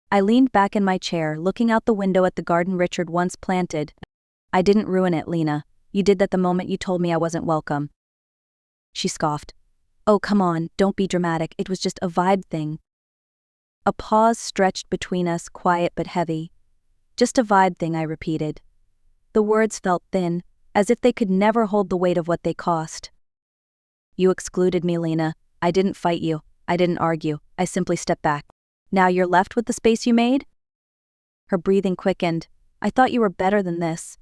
I leaned back in my chair, looking out the window at the garden Richard once planted. "I didn't ruin it, Lena. You did that the moment you told me I wasn't welcome." She scoffed. "Oh, come on, don't be dramatic, it was just a vibe thing." A pause stretched between us, quiet but heavy. "Just a vibe thing," I repeated. The words felt thin, as if they could never hold the weight of what they cost. "You excluded me, Lena. I didn't fight you. I didn't argue. I simply stepped back. Now you're left with the space you made?" Her breathing quickened. "I thought you were better than this."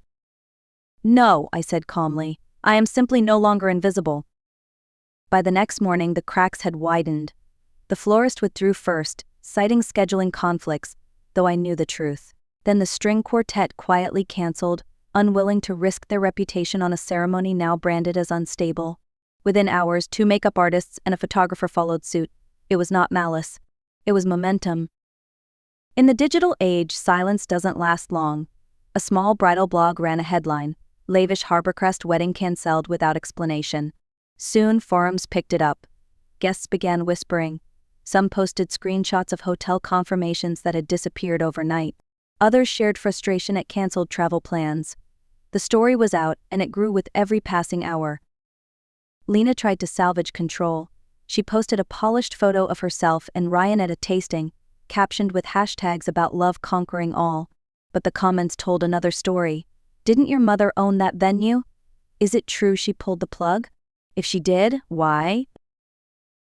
"No," I said calmly. "I am simply no longer invisible." By the next morning, the cracks had widened. The florist withdrew first, citing scheduling conflicts, though I knew the truth. Then the string quartet quietly canceled, unwilling to risk their reputation on a ceremony now branded as unstable. Within hours, 2 makeup artists and a photographer followed suit. It was not malice. It was momentum. In the digital age, silence doesn't last long. A small bridal blog ran a headline: "Lavish Harborcrest wedding cancelled without explanation." Soon, forums picked it up. Guests began whispering. Some posted screenshots of hotel confirmations that had disappeared overnight. Others shared frustration at cancelled travel plans. The story was out, and it grew with every passing hour. Lena tried to salvage control. She posted a polished photo of herself and Ryan at a tasting, captioned with hashtags about love conquering all. But the comments told another story. "Didn't your mother own that venue? Is it true she pulled the plug? If she did, why?"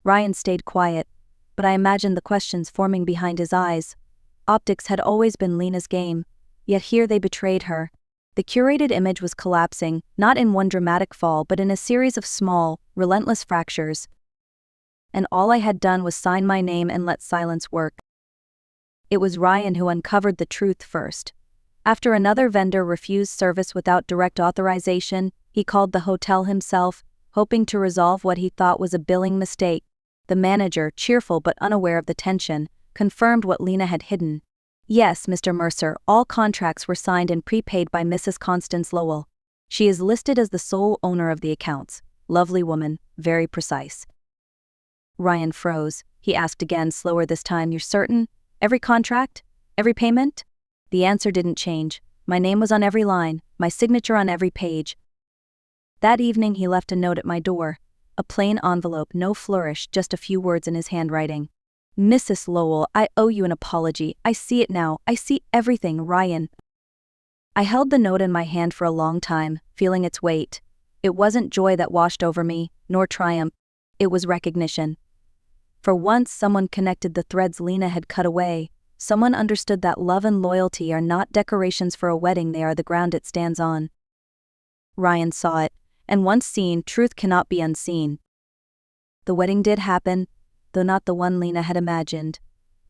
Ryan stayed quiet, but I imagined the questions forming behind his eyes. Optics had always been Lena's game, yet here they betrayed her. The curated image was collapsing, not in one dramatic fall but in a series of small, relentless fractures. And all I had done was sign my name and let silence work. It was Ryan who uncovered the truth first. After another vendor refused service without direct authorization, he called the hotel himself, hoping to resolve what he thought was a billing mistake. The manager, cheerful but unaware of the tension, confirmed what Lena had hidden. "Yes, Mr. Mercer, all contracts were signed and prepaid by Mrs. Constance Lowell. She is listed as the sole owner of the accounts. Lovely woman, very precise." Ryan froze. He asked again, slower this time, "You're certain? Every contract? Every payment?" The answer didn't change. My name was on every line, my signature on every page. That evening he left a note at my door. A plain envelope, no flourish, just a few words in his handwriting. "Mrs. Lowell, I owe you an apology. I see it now. I see everything, Ryan." I held the note in my hand for a long time, feeling its weight. It wasn't joy that washed over me, nor triumph. It was recognition. For once, someone connected the threads Lena had cut away. Someone understood that love and loyalty are not decorations for a wedding, they are the ground it stands on. Ryan saw it, and once seen, truth cannot be unseen. The wedding did happen, though not the one Lena had imagined.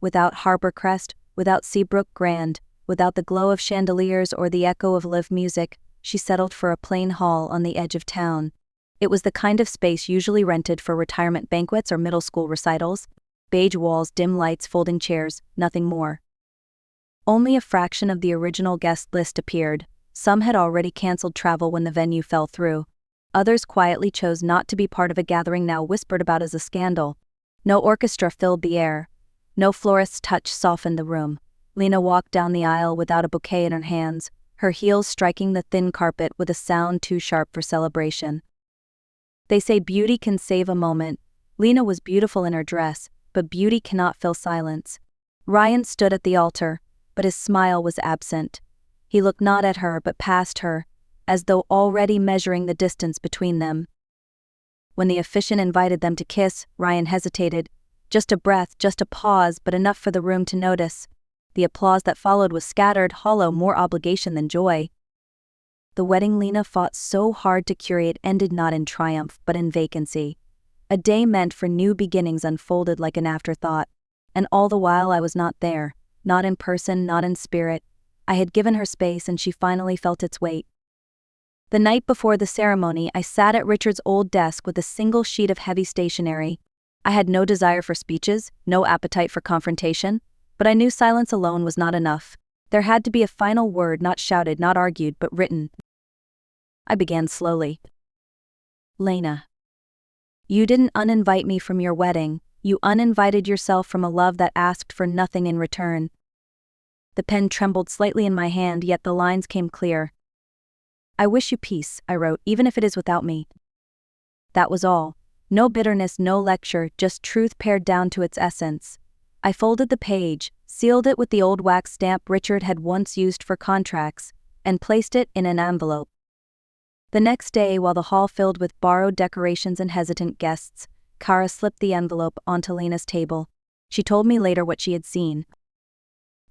Without Harborcrest, without Seabrook Grand, without the glow of chandeliers or the echo of live music, she settled for a plain hall on the edge of town. It was the kind of space usually rented for retirement banquets or middle school recitals. Beige walls, dim lights, folding chairs, nothing more. Only a fraction of the original guest list appeared. Some had already canceled travel when the venue fell through. Others quietly chose not to be part of a gathering now whispered about as a scandal. No orchestra filled the air. No florist's touch softened the room. Lena walked down the aisle without a bouquet in her hands, her heels striking the thin carpet with a sound too sharp for celebration. They say beauty can save a moment. Lena was beautiful in her dress, but beauty cannot fill silence. Ryan stood at the altar, but his smile was absent. He looked not at her but past her, as though already measuring the distance between them. When the officiant invited them to kiss, Ryan hesitated. Just a breath, just a pause, but enough for the room to notice. The applause that followed was scattered, hollow, more obligation than joy. The wedding Lena fought so hard to curate ended not in triumph, but in vacancy. A day meant for new beginnings unfolded like an afterthought, and all the while I was not there, not in person, not in spirit. I had given her space and she finally felt its weight. The night before the ceremony, I sat at Richard's old desk with a single sheet of heavy stationery. I had no desire for speeches, no appetite for confrontation, but I knew silence alone was not enough. There had to be a final word, not shouted, not argued, but written. I began slowly. Lena, you didn't uninvite me from your wedding. You uninvited yourself from a love that asked for nothing in return. The pen trembled slightly in my hand, yet the lines came clear. I wish you peace, I wrote, even if it is without me. That was all. No bitterness, no lecture, just truth pared down to its essence. I folded the page, sealed it with the old wax stamp Richard had once used for contracts, and placed it in an envelope. The next day, while the hall filled with borrowed decorations and hesitant guests, Kara slipped the envelope onto Lena's table. She told me later what she had seen.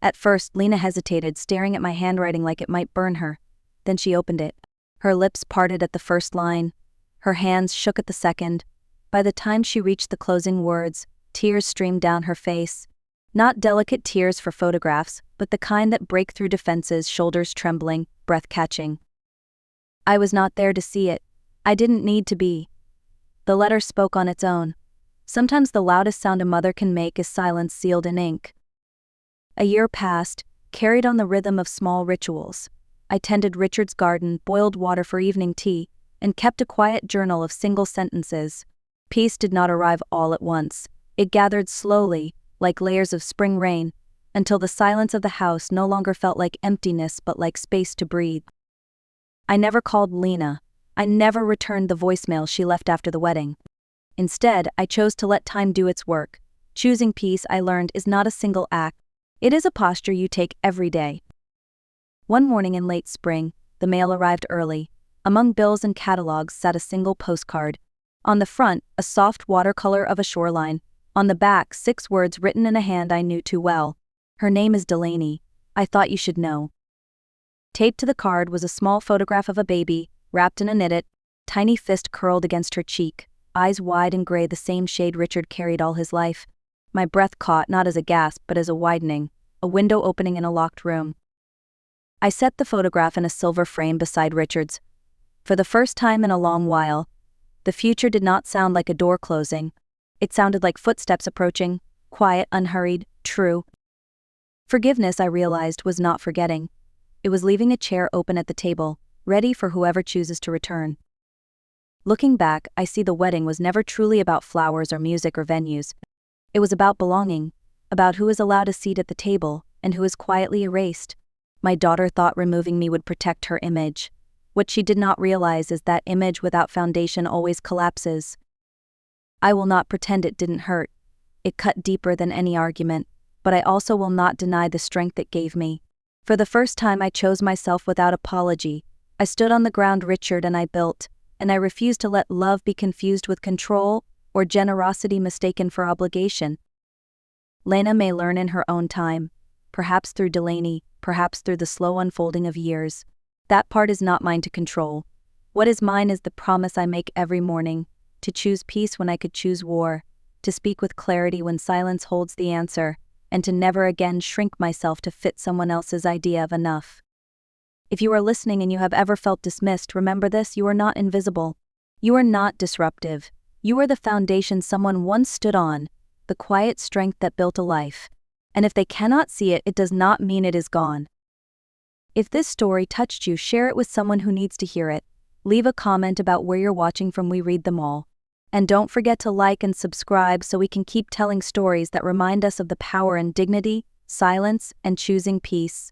At first, Lena hesitated, staring at my handwriting like it might burn her. Then she opened it. Her lips parted at the first line. Her hands shook at the second. By the time she reached the closing words, tears streamed down her face. Not delicate tears for photographs, but the kind that break through defenses, shoulders trembling, breath catching. I was not there to see it. I didn't need to be. The letter spoke on its own. Sometimes the loudest sound a mother can make is silence sealed in ink. A year passed, carried on the rhythm of small rituals. I tended Richard's garden, boiled water for evening tea, and kept a quiet journal of single sentences. Peace did not arrive all at once. It gathered slowly, like layers of spring rain, until the silence of the house no longer felt like emptiness but like space to breathe. I never called Lena. I never returned the voicemail she left after the wedding. Instead, I chose to let time do its work. Choosing peace, I learned, is not a single act. It is a posture you take every day. One morning in late spring, the mail arrived early. Among bills and catalogs sat a single postcard. On the front, a soft watercolor of a shoreline. On the back, 6 words written in a hand I knew too well. Her name is Delaney. I thought you should know. Taped to the card was a small photograph of a baby, wrapped in a knitted, tiny fist curled against her cheek, eyes wide and gray, the same shade Richard carried all his life. My breath caught, not as a gasp, but as a widening, a window opening in a locked room. I set the photograph in a silver frame beside Richard's. For the first time in a long while, the future did not sound like a door closing. It sounded like footsteps approaching, quiet, unhurried, true. Forgiveness, I realized, was not forgetting. It was leaving a chair open at the table, ready for whoever chooses to return. Looking back, I see the wedding was never truly about flowers or music or venues. It was about belonging, about who is allowed a seat at the table and who is quietly erased. My daughter thought removing me would protect her image. What she did not realize is that image without foundation always collapses. I will not pretend it didn't hurt. It cut deeper than any argument, but I also will not deny the strength it gave me. For the first time, I chose myself without apology. I stood on the ground Richard and I built, and I refused to let love be confused with control or generosity mistaken for obligation. Lena may learn in her own time, perhaps through Delaney, perhaps through the slow unfolding of years. That part is not mine to control. What is mine is the promise I make every morning, to choose peace when I could choose war, to speak with clarity when silence holds the answer, and to never again shrink myself to fit someone else's idea of enough. If you are listening and you have ever felt dismissed, remember this: you are not invisible. You are not disruptive. You are the foundation someone once stood on, the quiet strength that built a life. And if they cannot see it, it does not mean it is gone. If this story touched you, share it with someone who needs to hear it. Leave a comment about where you're watching from. We read them all. And don't forget to like and subscribe so we can keep telling stories that remind us of the power in dignity, silence, and choosing peace.